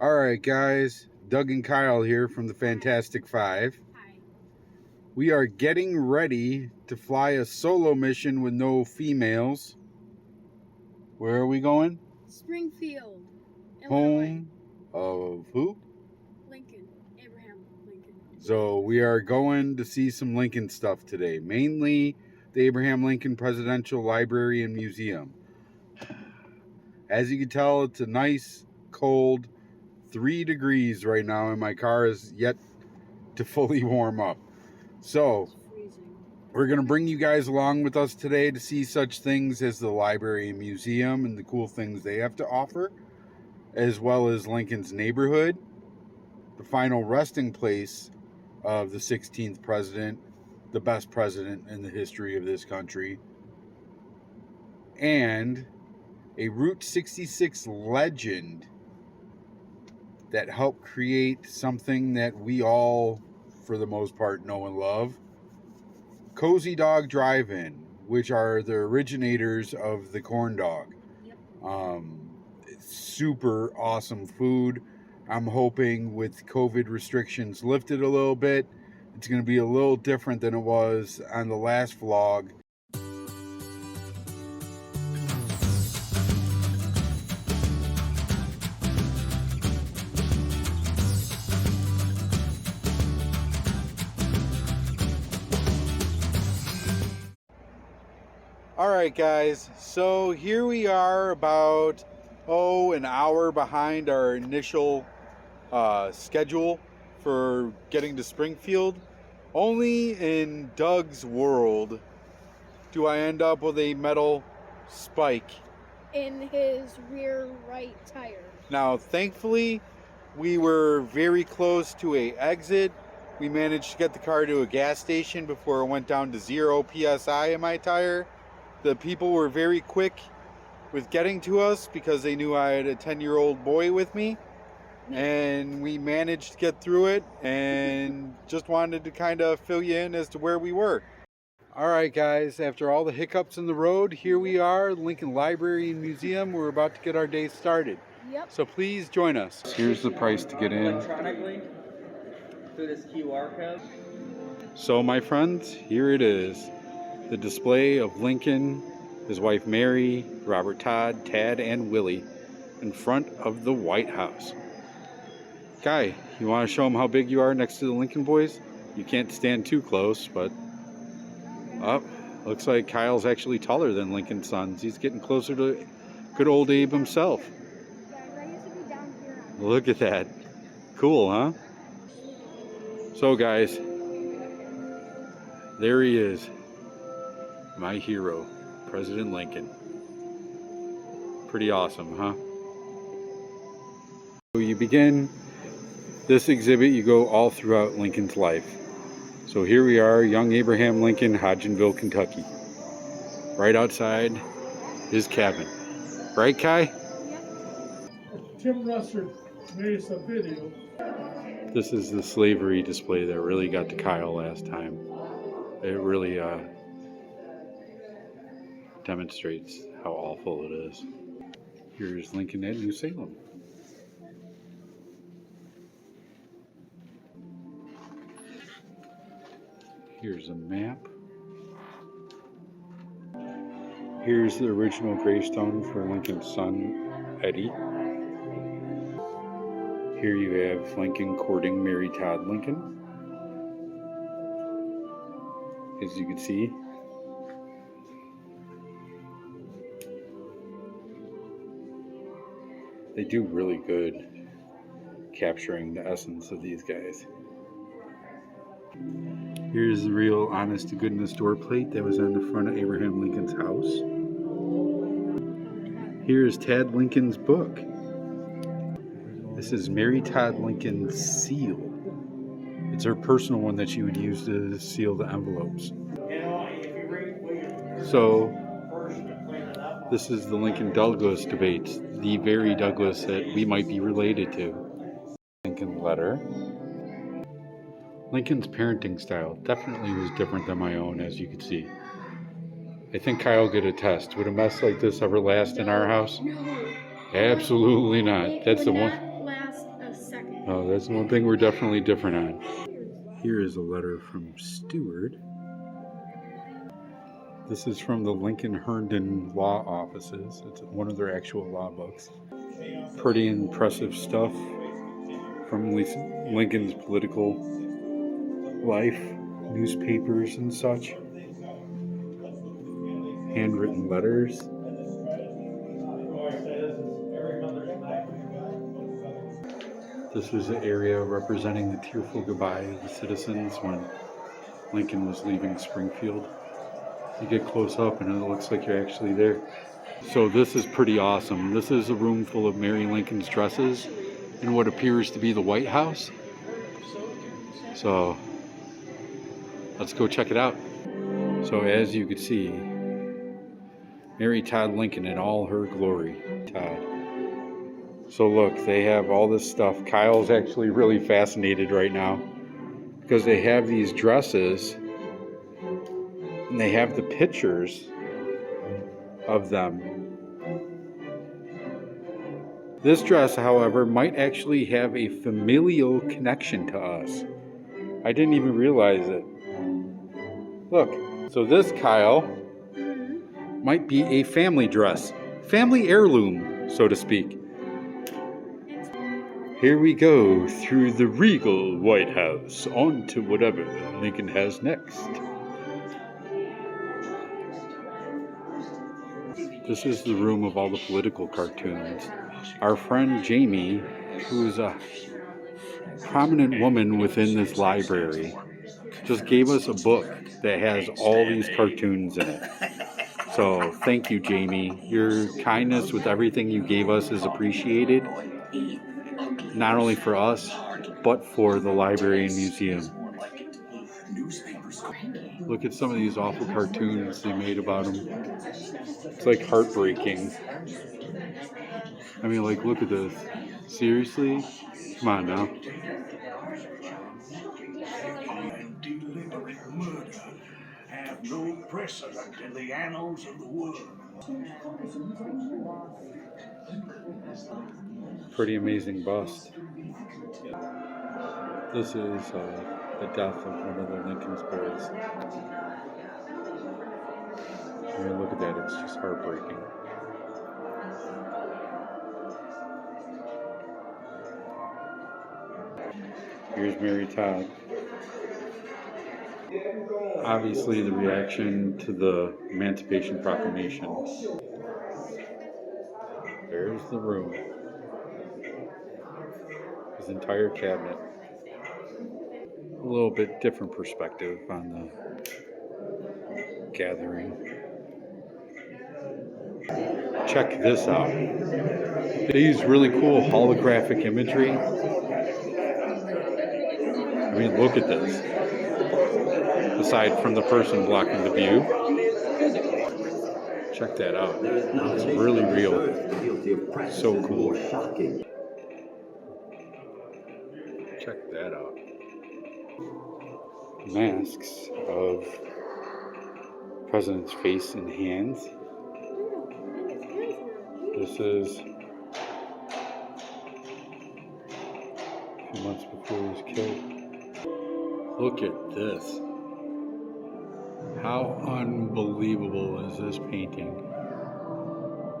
All right, guys. Doug and Kyle here from the Fantastic Five. Hi. We are getting ready to fly a solo mission with no females. Where are we going? Springfield, Illinois. Home of who? Lincoln. Abraham Lincoln. So we are going to see some Lincoln stuff today. Mainly the Abraham Lincoln Presidential Library and Museum. As you can tell, it's a nice, cold 3 degrees right now, and my car is yet to fully warm up. So It's freezing. we're going to bring you guys along with us today to see such things as the library and museum and the cool things they have to offer, as well as Lincoln's neighborhood, the final resting place of the 16th president, the best president in the history of this country, and a Route 66 legend that helped create something that we all, for the most part, know and love. Cozy Dog Drive-In, which are the originators of the corn dog. Yep. Super awesome food. I'm hoping with COVID restrictions lifted a little bit, it's going to be a little different than it was on the last vlog. Alright guys, so here we are about, an hour behind our initial schedule for getting to Springfield. Only in Doug's world do I end up with a metal spike. In his rear right tire. Now, thankfully, we were very close to an exit. We managed to get the car to a gas station before it went down to 0 PSI in my tire. The people were very quick with getting to us because they knew I had a 10-year-old boy with me. And we managed to get through it and just wanted to kind of fill you in as to where we were. All right, guys, after all the hiccups in the road, here we are, Lincoln Library and Museum. We're about to get our day started. Yep. So please join us. Here's the price to get in. Electronically through this QR code. So, my friends, here it is. The display of Lincoln, his wife Mary, Robert Todd, Tad, and Willie in front of the White House. Guy, you want to show them how big you are next to the Lincoln boys? You can't stand too close, but looks like Kyle's actually taller than Lincoln's sons. He's getting closer to good old Abe himself. Look at that. Cool, huh? So guys, there he is. My hero, President Lincoln. Pretty awesome, huh? So you begin this exhibit, you go all throughout Lincoln's life. So here we are, young Abraham Lincoln, Hodgenville, Kentucky. Right outside his cabin. Right, Kai? Yep. Tim Russert made us a video. This is the slavery display that really got to Kyle last time. It really demonstrates how awful it is. Here's Lincoln at New Salem. Here's a map. Here's the original gravestone for Lincoln's son, Eddie. Here you have Lincoln courting Mary Todd Lincoln. As you can see, they do really good capturing the essence of these guys. Here's the real honest to goodness door plate that was on the front of Abraham Lincoln's house. Here's Tad Lincoln's book. This is Mary Todd Lincoln's seal. It's her personal one that she would use to seal the envelopes. So, this is the Lincoln Douglas debates, the very Douglas that we might be related to. Lincoln letter. Lincoln's parenting style definitely was different than my own, as you can see. I think Kyle could attest. Would a mess like this ever last in our house? No. Absolutely not. It That's the would one. not last Oh, that's one thing we're definitely different on. Here is a letter from Stewart. This is from the Lincoln Herndon Law Offices. It's one of their actual law books. Pretty impressive stuff from Lincoln's political life, newspapers and such. Handwritten letters. This was the area representing the tearful goodbye of the citizens when Lincoln was leaving Springfield. You get close up and it looks like you're actually there. So this is pretty awesome. This is a room full of Mary Lincoln's dresses in what appears to be the White House. So let's go check it out. So as you can see, Mary Todd Lincoln in all her glory. Todd. So look, they have all this stuff. Kyle's actually really fascinated right now because they have these dresses and they have the pictures of them. This dress, however, might actually have a familial connection to us. I didn't even realize it. Look, so this, Kyle, might be a family dress. Family heirloom, so to speak. Here we go through the regal White House, on to whatever Lincoln has next. This is the room of all the political cartoons. Our friend Jamie, who is a prominent woman within this library, just gave us a book that has all these cartoons in it. So thank you, Jamie. Your kindness with everything you gave us is appreciated, not only for us, but for the library and museum. Look at some of these awful cartoons they made about him. It's like heartbreaking. I mean, like, look at this. Seriously? Come on now. Have no precedent in the annals of the world. Pretty amazing bust. This is the death of one of the Lincoln's boys. I mean, look at that. It's just heartbreaking. Here's Mary Todd. Obviously, the reaction to the Emancipation Proclamation. There's the room. His entire cabinet. A little bit different perspective on the gathering. Check this out. They use really cool holographic imagery. I mean, look at this. Aside from the person blocking the view. Check that out. It's really real. So cool. Check that out. Masks of President's face and hands. This is a few months before he was killed. Look at this. How unbelievable is this painting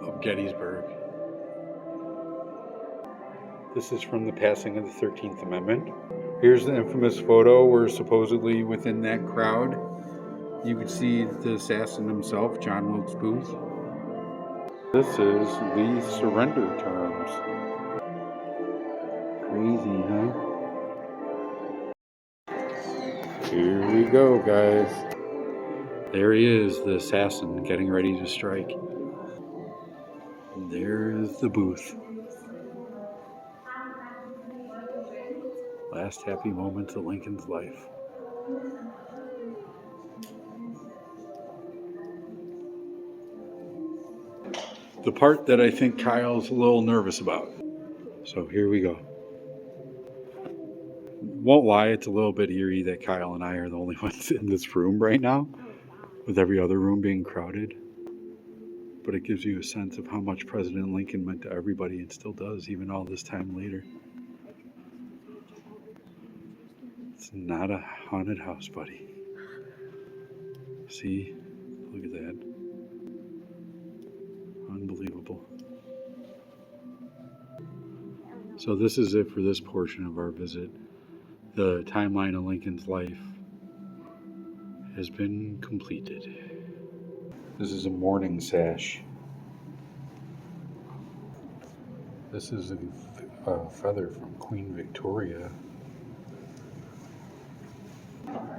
of Gettysburg? This is from the passing of the 13th Amendment. Here's the infamous photo where supposedly within that crowd you could see the assassin himself, John Wilkes Booth. This is Lee's surrender terms. Crazy, huh? Here we go, guys. There he is, the assassin, getting ready to strike. And there's the booth. Last happy moments of Lincoln's life. The part that I think Kyle's a little nervous about. So here we go. Won't lie, it's a little bit eerie that Kyle and I are the only ones in this room right now, with every other room being crowded. But it gives you a sense of how much President Lincoln meant to everybody and still does, even all this time later. not a haunted house, buddy. See? Look at that. Unbelievable. So this is it for this portion of our visit. The timeline of Lincoln's life has been completed. This is a mourning sash. This is a feather from Queen Victoria.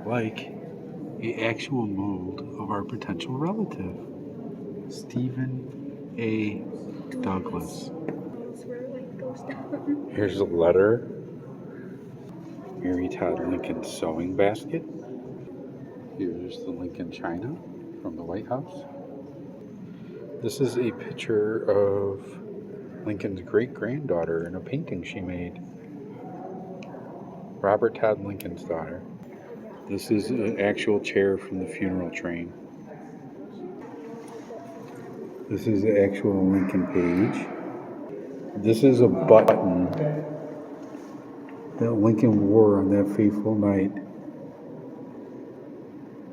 Like the actual mold of our potential relative, Stephen A. Douglas. Here's a letter. Mary Todd Lincoln sewing basket. Here's the Lincoln china from the White House. This is a picture of Lincoln's great-granddaughter in a painting she made. Robert Todd Lincoln's daughter. This is an actual chair from the funeral train. This is the actual Lincoln page. This is a button that Lincoln wore on that fateful night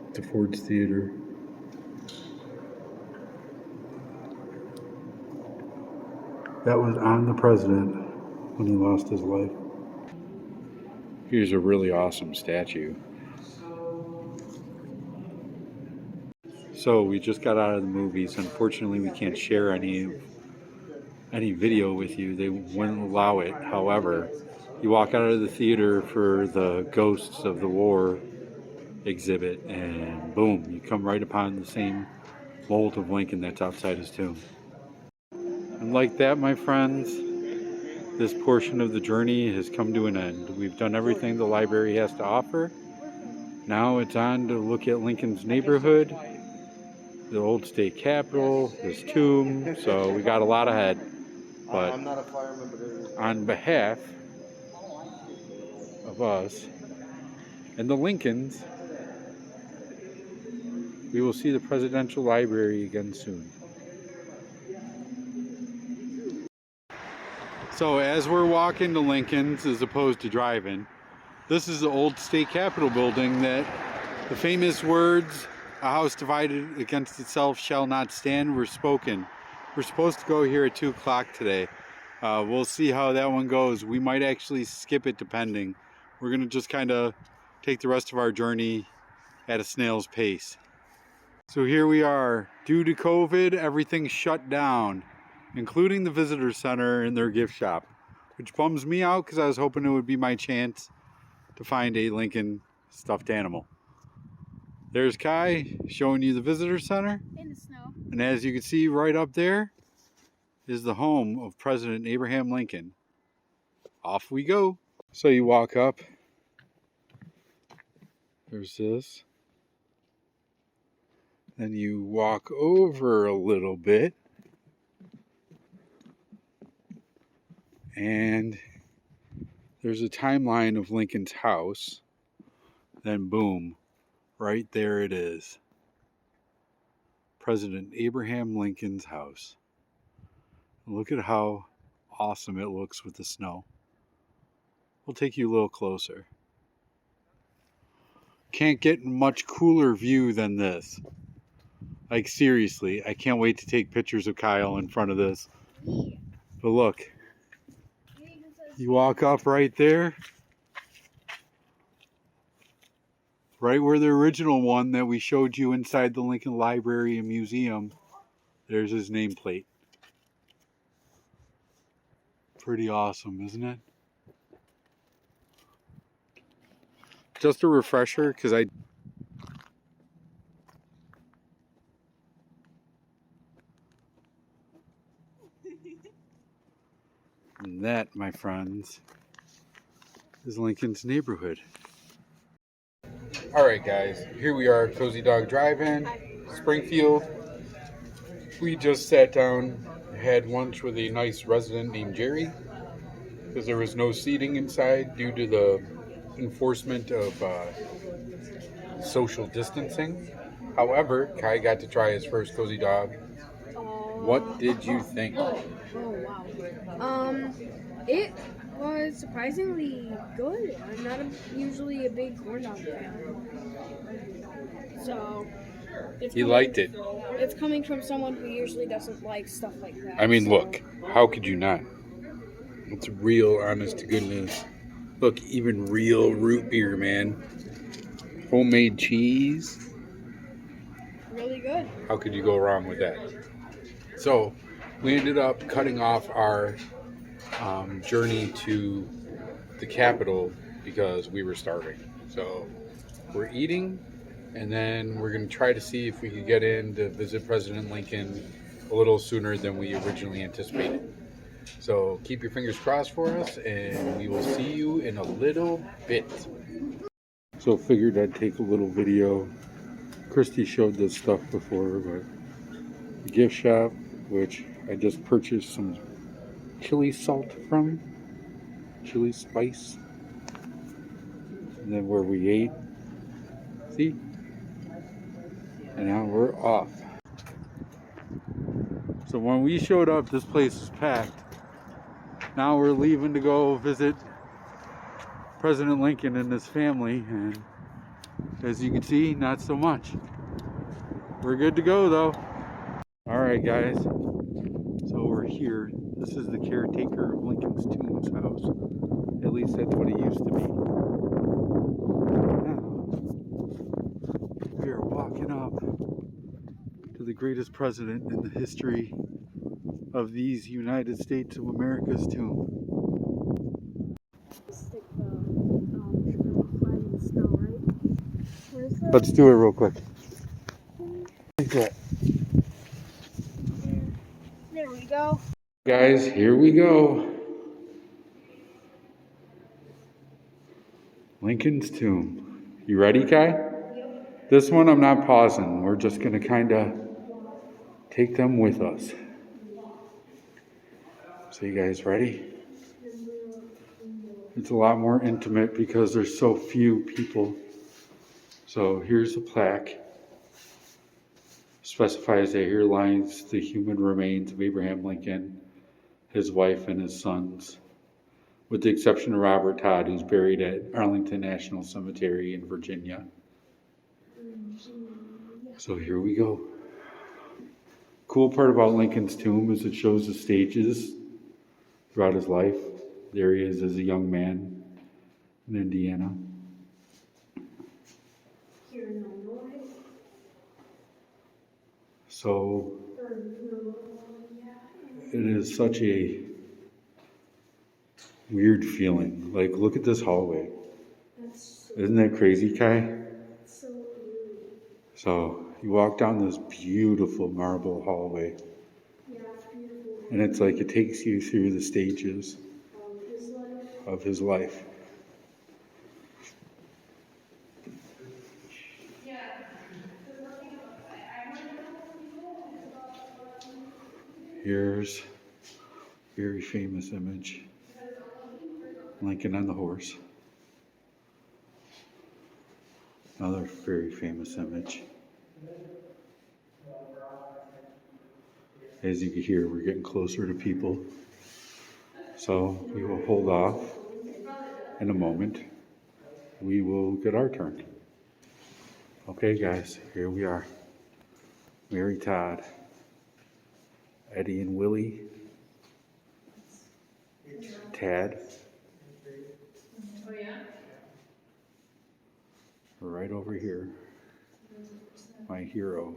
at the Ford's Theater. That was on the president when he lost his life. Here's a really awesome statue. So we just got out of the movies. Unfortunately, we can't share any video with you. They wouldn't allow it. However, you walk out of the theater for the Ghosts of the War exhibit, and boom, you come right upon the same mold of Lincoln that's outside his tomb. And like that, my friends, this portion of the journey has come to an end. We've done everything the library has to offer. Now it's on to look at Lincoln's neighborhood, the old state capitol, his tomb, so we got a lot ahead. But on behalf of us and the Lincolns, we will see the Presidential Library again soon. So as we're walking to Lincoln's as opposed to driving, this is the old state capitol building that the famous words, "A house divided against itself shall not stand," were spoken. We're supposed to go here at 2 o'clock today. We'll see how that one goes. We might actually skip it depending. We're gonna just kind of take the rest of our journey at a snail's pace. So here we are. Due to COVID, everything's shut down, including the visitor center and their gift shop, which bums me out because I was hoping it would be my chance to find a Lincoln stuffed animal. There's Kai showing you the visitor center. In the snow. And as you can see right up there is the home of President Abraham Lincoln. Off we go. So you walk up. There's this. Then you walk over a little bit. And there's a timeline of Lincoln's house. Then boom, right there it is. President Abraham Lincoln's house. Look at how awesome it looks with the snow. We'll take you a little closer. Can't get much cooler view than this. Like seriously, I can't wait to take pictures of Kyle in front of this. But look, you walk up right there. Right where the original one that we showed you inside the Lincoln Library and Museum, there's his nameplate. Pretty awesome, isn't it? Just a refresher, because and that, my friends, is Lincoln's neighborhood. Alright guys, here we are, Cozy Dog Drive-In, Springfield. We just sat down, had lunch with a nice resident named Jerry, because there was no seating inside due to the enforcement of social distancing. However, Kai got to try his first Cozy Dog. What did you think? Oh wow. It was surprisingly good. I'm not usually a big corn dog fan. So, it's He coming, liked it. it's coming from someone who usually doesn't like stuff like that. I mean, so. look, how could you not? It's real, honest to goodness. Look, even real root beer, man. Homemade cheese. Really good. How could you go wrong with that? So, we ended up cutting off our journey to the Capitol because we were starving. So, we're eating, and then we're going to try to see if we could get in to visit President Lincoln a little sooner than we originally anticipated. So keep your fingers crossed for us, and we will see you in a little bit. So figured I'd take a little video. Christy showed this stuff before, but the gift shop, which I just purchased some chili salt from, chili spice, and then where we ate. See? And now we're off. So when we showed up, this place was packed. Now we're leaving to go visit President Lincoln and his family, and as you can see, not so much. We're good to go though. Alright guys, so we're here. This is the caretaker of Lincoln's Tombs house. At least that's what it used to be. Now, we are walking up to the greatest president in the history of these United States of America's tomb. Stick the flag in the snow, right? Where's the... Let's do it real quick. Like that. There we go. Guys, here we go. Lincoln's tomb. You ready, Kai? Yep. This one I'm not pausing. We're just going to kind of take them with us. So you guys ready? It's a lot more intimate because there's so few people. So here's the plaque. Specifies that here lies the human remains of Abraham Lincoln, his wife, and his sons, with the exception of Robert Todd, who's buried at Arlington National Cemetery in Virginia. So here we go. Cool part about Lincoln's tomb is it shows the stages throughout his life. There he is as a young man in Indiana. So it is such a weird feeling. Like, look at this hallway. Isn't that crazy, Kai? So you walk down this beautiful marble hallway, and it's like it takes you through the stages of his life. Here's a very famous image. Lincoln on the horse. Another very famous image. As you can hear, we're getting closer to people. So we will hold off in a moment. We will get our turn. Okay guys, here we are. Mary Todd, Eddie and Willie, Tad. Right over here, my hero,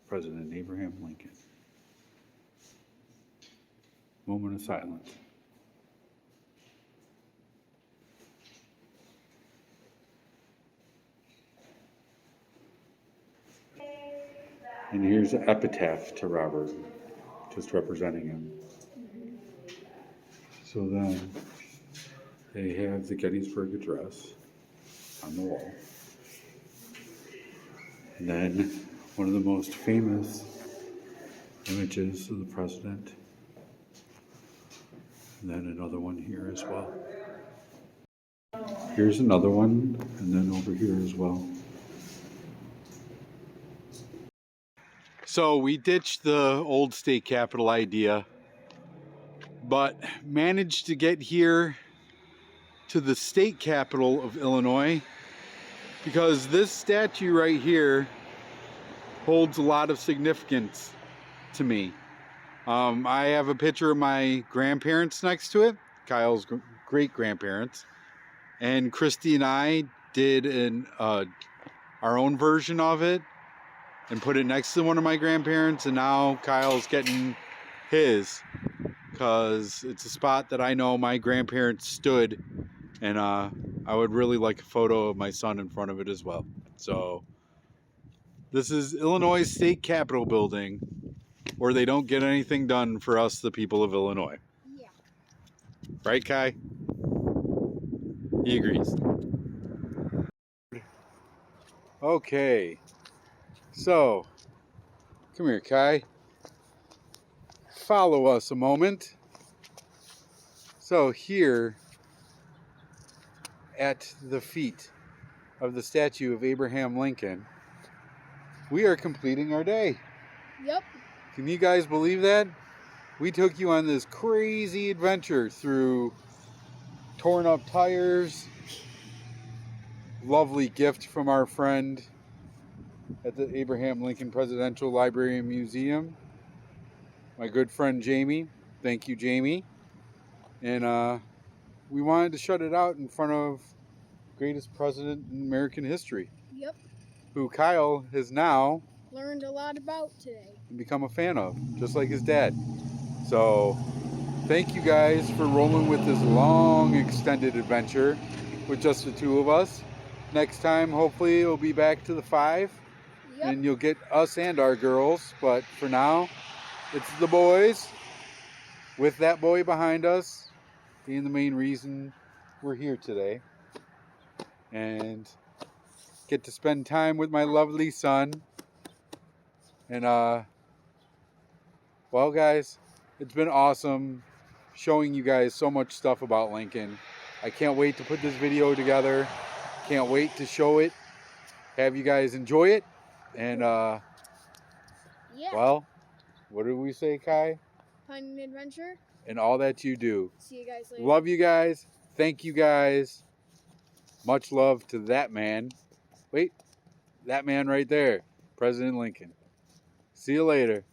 President Abraham Lincoln. Moment of silence. And here's an epitaph to Robert, just representing him. So then they have the Gettysburg Address on the wall. And then one of the most famous images of the president. And then another one here as well. Here's another one, and then over here as well. So we ditched the old state capitol idea. but managed to get here to the state capital of Illinois because this statue right here holds a lot of significance to me. I have a picture of my grandparents next to it, Kyle's great grandparents, and Christy and I did our own version of it and put it next to one of my grandparents, and now Kyle's getting his because it's a spot that I know my grandparents stood, and I would really like a photo of my son in front of it as well. So this is Illinois State Capitol building, where they don't get anything done for us, the people of Illinois. Yeah. Right, Kai? He agrees. Okay. So, come here, Kai. Follow us a moment. So here, at the feet of the statue of Abraham Lincoln, we are completing our day. Yep. Can you guys believe that? We took you on this crazy adventure through torn up tires, lovely gift from our friend at the Abraham Lincoln Presidential Library and Museum, my good friend Jamie. Thank you, Jamie. And we wanted to shut it out in front of greatest president in American history. Yep. Who Kyle has now Learned a lot about today. become a fan of, just like his dad. So thank you guys for rolling with this long extended adventure with just the two of us. Next time hopefully it'll be back to the 5. Yep. And you'll get us and our girls, but for now it's the boys with that boy behind us being the main reason we're here today, and get to spend time with my lovely son. And well guys, it's been awesome showing you guys so much stuff about Lincoln. I can't wait to put this video together, can't wait to show it, have you guys enjoy it. And Yeah. well, what did we say, Kai? Fun and adventure. And all that you do. See you guys later. Love you guys. Thank you guys. Much love to that man. Wait, that man right there, President Lincoln. See you later.